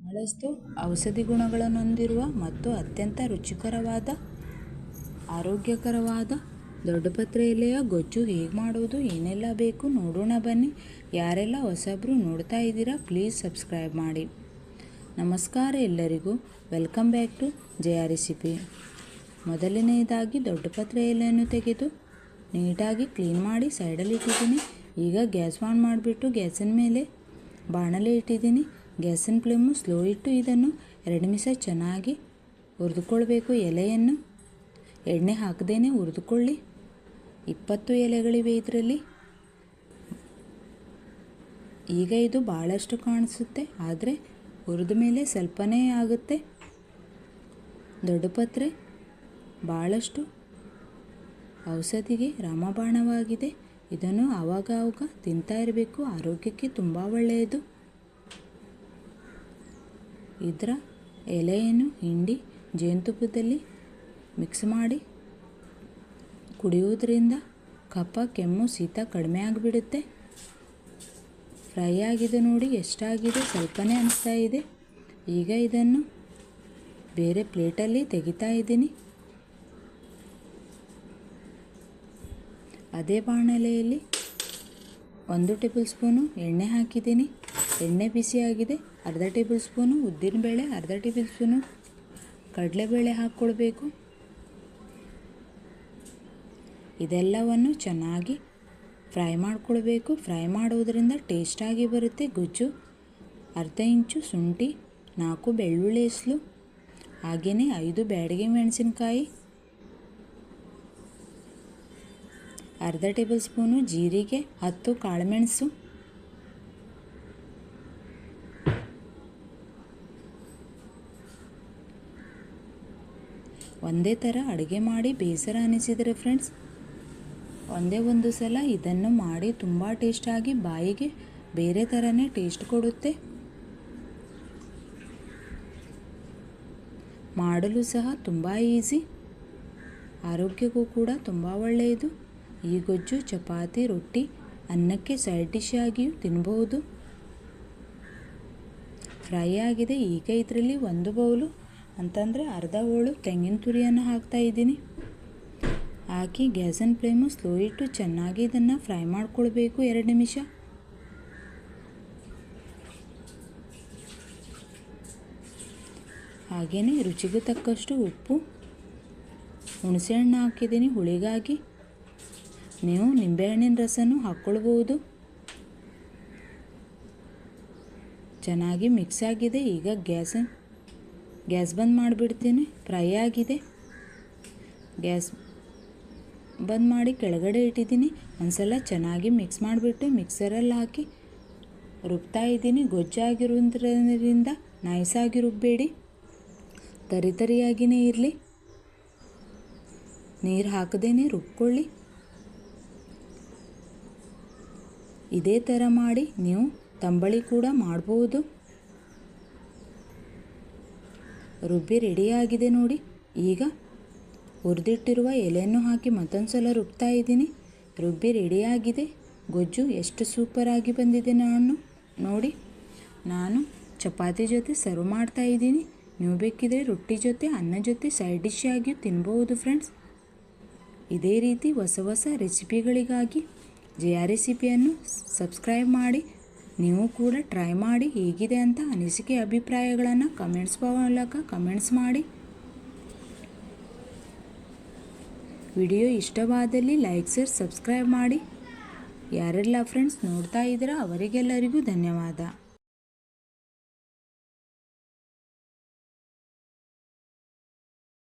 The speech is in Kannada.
ಬಹಳಷ್ಟು ಔಷಧಿ ಗುಣಗಳನ್ನು ಹೊಂದಿರುವ ಮತ್ತು ಅತ್ಯಂತ ರುಚಿಕರವಾದ ಆರೋಗ್ಯಕರವಾದ ದೊಡ್ಡಪತ್ರೆ ಎಲೆಯ ಗೊಜ್ಜು ಹೇಗೆ ಮಾಡೋದು, ಏನೆಲ್ಲ ಬೇಕು ನೋಡೋಣ ಬನ್ನಿ. ಯಾರೆಲ್ಲ ಹೊಸಬ್ರು ನೋಡ್ತಾ ಇದ್ದೀರಾ ಪ್ಲೀಸ್ ಸಬ್ಸ್ಕ್ರೈಬ್ ಮಾಡಿ. ನಮಸ್ಕಾರ ಎಲ್ಲರಿಗೂ, welcome back to Jaya recipe. ಮೊದಲನೆಯದಾಗಿ ದೊಡ್ಡಪತ್ರೆ ಎಲೆಯನ್ನು ತೆಗೆದು ನೀಟಾಗಿ ಕ್ಲೀನ್ ಮಾಡಿ ಸೈಡಲ್ಲಿ ಇಟ್ಟಿದ್ದೀನಿ. ಈಗ ಗ್ಯಾಸ್ ಆನ್ ಮಾಡಿಬಿಟ್ಟು ಗ್ಯಾಸಿನ ಮೇಲೆ ಬಾಣಲೆ ಇಟ್ಟಿದ್ದೀನಿ. ಗ್ಯಾಸಿನ ಫ್ಲೇಮು ಸ್ಲೋ ಇಟ್ಟು ಇದನ್ನು 2 ನಿಮಿಷ ಚೆನ್ನಾಗಿ ಹುರಿದುಕೊಳ್ಬೇಕು. ಎಲೆಯನ್ನು ಎಣ್ಣೆ ಹಾಕದೇನೆ ಹುರಿದುಕೊಳ್ಳಿ. 20 ಎಲೆಗಳಿವೆ ಇದರಲ್ಲಿ. ಈಗ ಇದು ಭಾಳಷ್ಟು ಕಾಣಿಸುತ್ತೆ, ಆದರೆ ಹುರಿದ ಮೇಲೆ ಸ್ವಲ್ಪನೇ ಆಗುತ್ತೆ. ದೊಡ್ಡಪತ್ರೆ ಭಾಳಷ್ಟು ಔಷಧಿಗೆ ರಾಮಬಾಣವಾಗಿದೆ. ಇದನ್ನು ಆವಾಗ ತಿಂತಾ ಇರಬೇಕು, ಆರೋಗ್ಯಕ್ಕೆ ತುಂಬ ಒಳ್ಳೆಯದು. ಇದರ ಎಲೆಯನ್ನು ಹಿಂಡಿ ಜೇನುತುಪ್ಪದಲ್ಲಿ ಮಿಕ್ಸ್ ಮಾಡಿ ಕುಡಿಯುವುದರಿಂದ ಕಫ, ಕೆಮ್ಮು, ಶೀತ ಕಡಿಮೆ ಆಗಿಬಿಡುತ್ತೆ. ಫ್ರೈ ಆಗಿದೆ ನೋಡಿ, ಎಷ್ಟಾಗಿದೆ, ಸ್ವಲ್ಪನೇ ಅನಿಸ್ತಾ ಇದೆ. ಈಗ ಇದನ್ನು ಬೇರೆ ಪ್ಲೇಟಲ್ಲಿ ತೆಗಿತಾ ಇದ್ದೀನಿ. ಅದೇ ಬಾಣಲೆಯಲ್ಲಿ 1 ಟೇಬಲ್ ಸ್ಪೂನು ಎಣ್ಣೆ ಹಾಕಿದ್ದೀನಿ. ಎಣ್ಣೆ ಬಿಸಿಯಾಗಿದೆ. ಅರ್ಧ ಟೇಬಲ್ ಸ್ಪೂನು ಉದ್ದಿನಬೇಳೆ, ಅರ್ಧ ಟೇಬಲ್ ಸ್ಪೂನು ಕಡಲೆಬೇಳೆ ಹಾಕ್ಕೊಳ್ಬೇಕು. ಇದೆಲ್ಲವನ್ನು ಚೆನ್ನಾಗಿ ಫ್ರೈ ಮಾಡ್ಕೊಳ್ಬೇಕು. ಫ್ರೈ ಮಾಡೋದ್ರಿಂದ ಟೇಸ್ಟಾಗಿ ಬರುತ್ತೆ ಗೊಜ್ಜು. ಅರ್ಧ ಇಂಚು ಶುಂಠಿ, 4 ಬೆಳ್ಳುಳ್ಳಿ ಎಸಳು, ಹಾಗೆಯೇ 5 ಬ್ಯಾಡಗಿ ಮೆಣಸಿನಕಾಯಿ, ಅರ್ಧ ಟೇಬಲ್ ಸ್ಪೂನು ಜೀರಿಗೆ, 10 ಕಾಳುಮೆಣಸು, ಒಂದೇ ಥರ ಅಡುಗೆ ಮಾಡಿ ಬೇಸರ ಅನಿಸಿದರೆ ಫ್ರೆಂಡ್ಸ್, ಒಂದೇ ಒಂದು ಸಲ ಇದನ್ನು ಮಾಡಿ ತುಂಬ ಟೇಸ್ಟಾಗಿ ಬಾಯಿಗೆ ಬೇರೆ ಥರನೇ ಟೇಸ್ಟ್ ಕೊಡುತ್ತೆ. ಮಾಡಲು ಸಹ ತುಂಬ ಈಸಿ, ಆರೋಗ್ಯಕ್ಕೂ ಕೂಡ ತುಂಬ ಒಳ್ಳೆಯದು. ಈ ಗೊಜ್ಜು ಚಪಾತಿ, ರೊಟ್ಟಿ, ಅನ್ನಕ್ಕೆ ಸೈಡ್ ಡಿಶ್ ಆಗಿಯೂ ತಿನ್ಬಹುದು. ಫ್ರೈ ಆಗಿದೆ. ಈಗ ಇದರಲ್ಲಿ 1 ಬೌಲು ಅಂತಂದರೆ ಅರ್ಧ ಹೋಳು ತೆಂಗಿನ ತುರಿಯನ್ನು ಹಾಕ್ತಾ ಇದ್ದೀನಿ. ಹಾಕಿ ಗ್ಯಾಸಿನ ಫ್ಲೇಮು ಸ್ಲೋ ಇಟ್ಟು ಚೆನ್ನಾಗಿ ಇದನ್ನು ಫ್ರೈ ಮಾಡ್ಕೊಳ್ಬೇಕು 2 ನಿಮಿಷ. ಹಾಗೆಯೇ ರುಚಿಗೆ ತಕ್ಕಷ್ಟು ಉಪ್ಪು, ಹುಣಸೆಹಣ್ಣು ಹಾಕಿದ್ದೀನಿ ಹುಳಿಗಾಗಿ. ನೀವು ನಿಂಬೆಹಣ್ಣಿನ ರಸನೂ ಹಾಕ್ಕೊಳ್ಬೋದು. ಚೆನ್ನಾಗಿ ಮಿಕ್ಸ್ ಆಗಿದೆ. ಈಗ ಗ್ಯಾಸ್ ಬಂದ್ ಮಾಡಿಬಿಡ್ತೀನಿ. ಫ್ರೈ ಆಗಿದೆ. ಗ್ಯಾಸ್ ಬಂದ್ ಮಾಡಿ ಕೆಳಗಡೆ ಇಟ್ಟಿದ್ದೀನಿ. ಒಂದ್ಸಲ ಚೆನ್ನಾಗಿ ಮಿಕ್ಸ್ ಮಾಡಿಬಿಟ್ಟು ಮಿಕ್ಸರಲ್ಲಿ ಹಾಕಿ ರುಬ್ತಾ ಇದ್ದೀನಿ. ಗೊಜ್ಜಾಗಿರೋದ್ರಿಂದ ನೈಸಾಗಿ ರುಬ್ಬೇಡಿ, ತರಿಯಾಗಿಯೇ ಇರಲಿ. ನೀರು ಹಾಕದೇನೆ ರುಬ್ಕೊಳ್ಳಿ. ಇದೇ ಥರ ಮಾಡಿ ನೀವು ತಂಬಳಿ ಕೂಡ ಮಾಡ್ಬೋದು. ರುಬ್ಬಿ ರೆಡಿಯಾಗಿದೆ ನೋಡಿ. ಈಗ ಹುರಿದಿಟ್ಟಿರುವ ಎಲೆಯನ್ನು ಹಾಕಿ ಮತ್ತೊಂದು ಸಲ ರುಬ್ತಾ ಇದ್ದೀನಿ. ರುಬ್ಬಿ ರೆಡಿಯಾಗಿದೆ ಗೊಜ್ಜು. ಎಷ್ಟು ಸೂಪರಾಗಿ ಬಂದಿದೆ ನೋಡಿ. ನಾನು ಚಪಾತಿ ಜೊತೆ ಸರ್ವ್ ಮಾಡ್ತಾ ಇದ್ದೀನಿ. ನೀವು ಬೇಕಿದ್ರೆ ರೊಟ್ಟಿ ಜೊತೆ, ಅನ್ನ ಜೊತೆ ಸೈಡ್ ಡಿಶ್ ಆಗಿ ತಿನ್ಬೋದು ಫ್ರೆಂಡ್ಸ್. ಇದೇ ರೀತಿ ಹೊಸ ರೆಸಿಪಿಗಳಿಗಾಗಿ ಜಯ ರೆಸಿಪಿಯನ್ನು ಸಬ್ಸ್ಕ್ರೈಬ್ ಮಾಡಿ. ನೀವು ಕೂಡ ಟ್ರೈ ಮಾಡಿ ಹೇಗಿದೆ ಅಂತ ಅನಿಸಿಕೆ ಅಭಿಪ್ರಾಯಗಳನ್ನು ಕಮೆಂಟ್ಸ್ ಮೂಲಕ ಕಮೆಂಟ್ಸ್ ಮಾಡಿ. ವಿಡಿಯೋ ಇಷ್ಟವಾದಲ್ಲಿ ಲೈಕ್, ಶೇರ್, ಸಬ್ಸ್ಕ್ರೈಬ್ ಮಾಡಿ. ಯಾರೆಲ್ಲ ಫ್ರೆಂಡ್ಸ್ ನೋಡ್ತಾ ಇದ್ದೀರಾ ಅವರಿಗೆಲ್ಲರಿಗೂ ಧನ್ಯವಾದ.